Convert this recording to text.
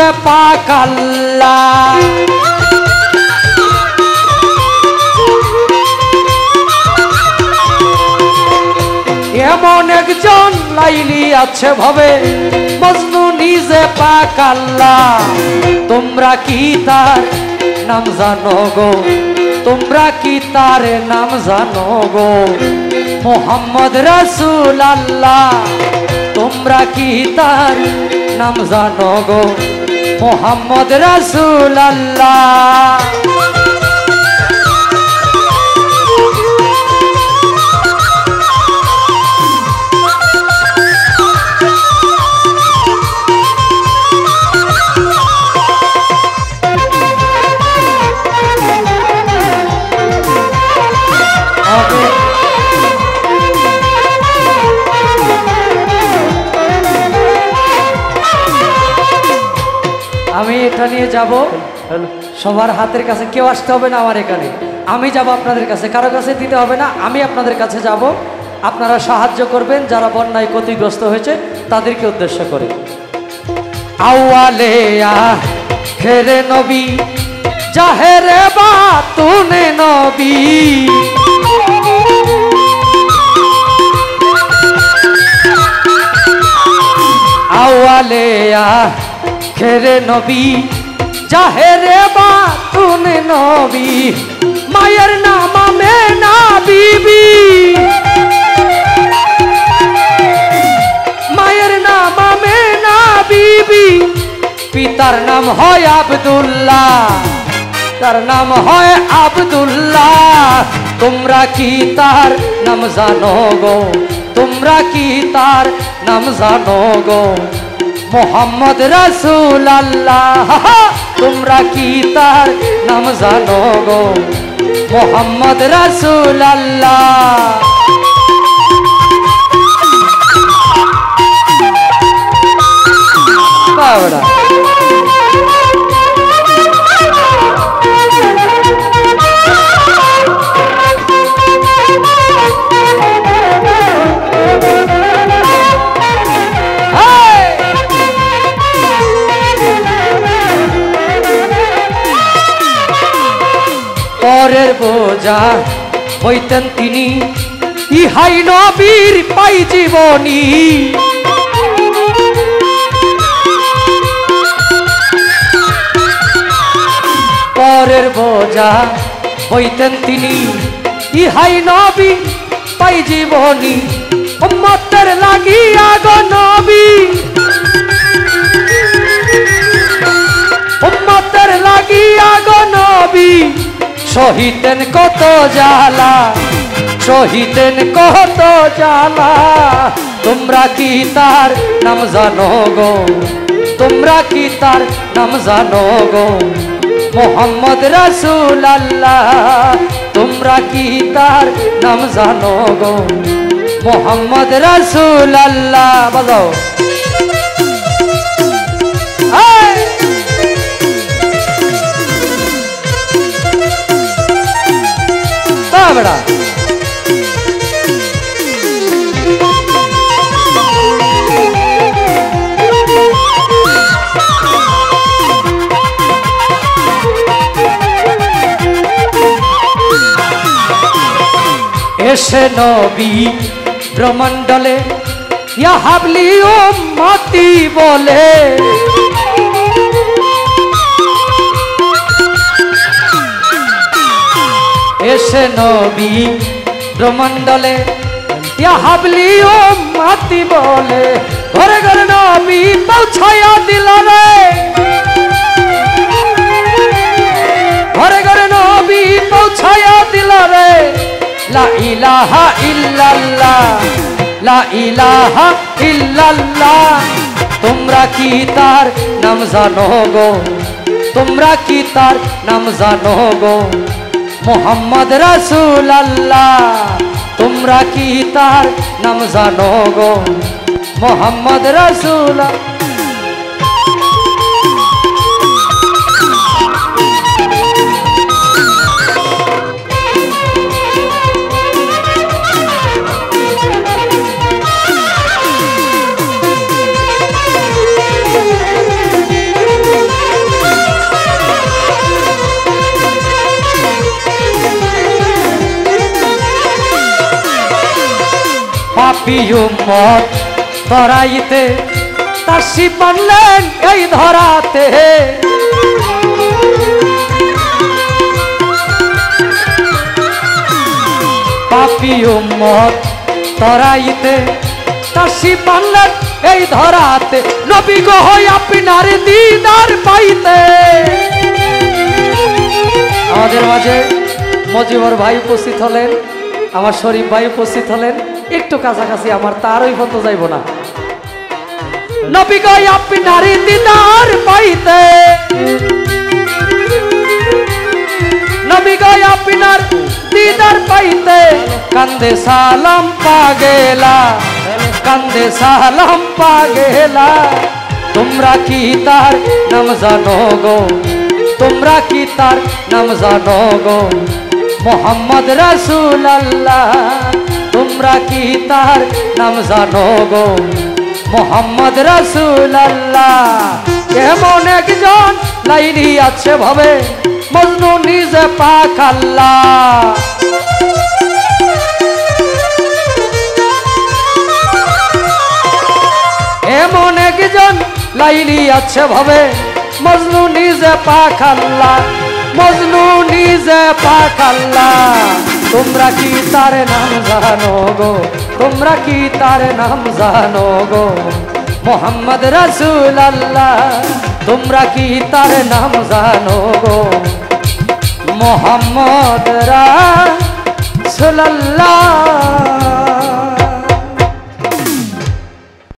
নিজে পাক আল্লাহ। এমন একজন লাইলি আছে ভাবে মজনু নিজে পাক আল্লাহ। তোমরা কি তার নাম জানো গো, তোমরা কি তার নাম জানো গো, মোহাম্মদ রাসূল আল্লাহ। তোমরা কি তার নাম জানো গো, মোহাম্মদ রাসূল আল্লাহ। আমি এটা নিয়ে যাব, সবার হাতের কাছে কেউ আসতে হবে না আমার এখানে। আমি যাব আপনাদের কাছে, কারো কাছে দিতে হবে না, আমি আপনাদের কাছে যাব। আপনারা সাহায্য করবেন যারা বন্যায় ক্ষতিগ্রস্ত হয়েছে তাদেরকে উদ্দেশ্য করে। আউয়ালে আখেরে নবী জাহেরে বাতুনে নবী, আউয়ালে আখেরে নবী জাহেরে বাতুনে নবী, মায়ের নাম আমেনা বিবি, মায়ের নাম আমেনা বিবি, পিতার নাম হয় আব্দুল্লাহ, তার নাম হয় আব্দুল্লাহ। তোমরা কি তার নাম জানো গো, তোমরা কি তার নাম জানো গো, মোহাম্মদ রাসূল আল্লাহ। তোমরা কি তার নাম জানো গো, মোহাম্মদ রাসূল আল্লাহ। বাবা পরের বোঝা হইতেন তিনি, ইহাই নবীর পাই জীবনী। পরের বোঝা হইতেন তিনি, ইহাই নবী পাই জীবনী। উম্মতের লাগিয়া গো নবী, উম্মতের লাগিয়া গো নবী, সহিতেন কত জ্বালা, সহিতেন কত জ্বালা। তোমরা কি তার নাম জানো গো, তোমরা কি তার নাম জানো গো, মোহাম্মদ রাসূল আল্লাহ। তোমরা কি তার নাম জানো গো, মোহাম্মদ রাসূল আল্লাহ। বাজাও বেড়া এসে নবী ব্রহ্মণ্ডলে ইয়া হাবলি উম্মতি বলে, এসে নবী ব্রহ্মণ্ডলে ইয়া হাবলি উম্মতি বলে। ঘরে ঘরে নবী পৌঁছায়া দিল রে, ঘরে ঘরে নবী পৌঁছায়া দিল রে। লা ইলাহা ইল্লাল্লাহ, লা ইলাহা ইল্লাল্লাহ। তোমরা কি তার নাম জানো গো, তোমরা কি তার নাম জানো গো, মোহাম্মদ রাসূল আল্লাহ। তোমরা কি তার নাম জানো গো, মোহাম্মদ রাসূল। পাপী উম্মত তরাইতে তাসি বানলেন এই ধরাতে পাপী উম্মত তরাইতে তাসি বানলেন এই ধরাতে নবী গো হই আপনার দিদার পাইতে। আমাদের মাঝে মজিবর ভাই উপস্থিত হলেন, আমার শরীফ ভাই উপস্থিত হলেন, একটু কাছাকাছি আমার তার ওই পর্যন্ত যাইব না। নবী গো আপনার দিদার পাইতে নবী গো আপনার দিদার পাইতে কান্দে সালাম পাগেলা কান্দে সালাম পাগেলা। তোমরা কি তার নাম জানো গো তোমরা কি তার নাম জানো গো মোহাম্মদ রাসূলুল্লাহ। তোমরা কি তার নাম জানো গো মোহাম্মদ রাসূলুল্লাহ। এমন একজন লাইলি আছে ভাবে মজনু নিজে পাক আল্লাহ। এমন একজন লাইলি আছে ভাবে মজনু নিজে পাক আল্লাহ মজনু নিজে পাক আল্লাহ। তোমরা কি তার নাম জানো গো তোমরা কি তার নাম জানো গো মোহাম্মদ রাসূলুল্লাহ। তোমরা কি তার নাম জানো গো মোহাম্মদ রাসূলুল্লাহ।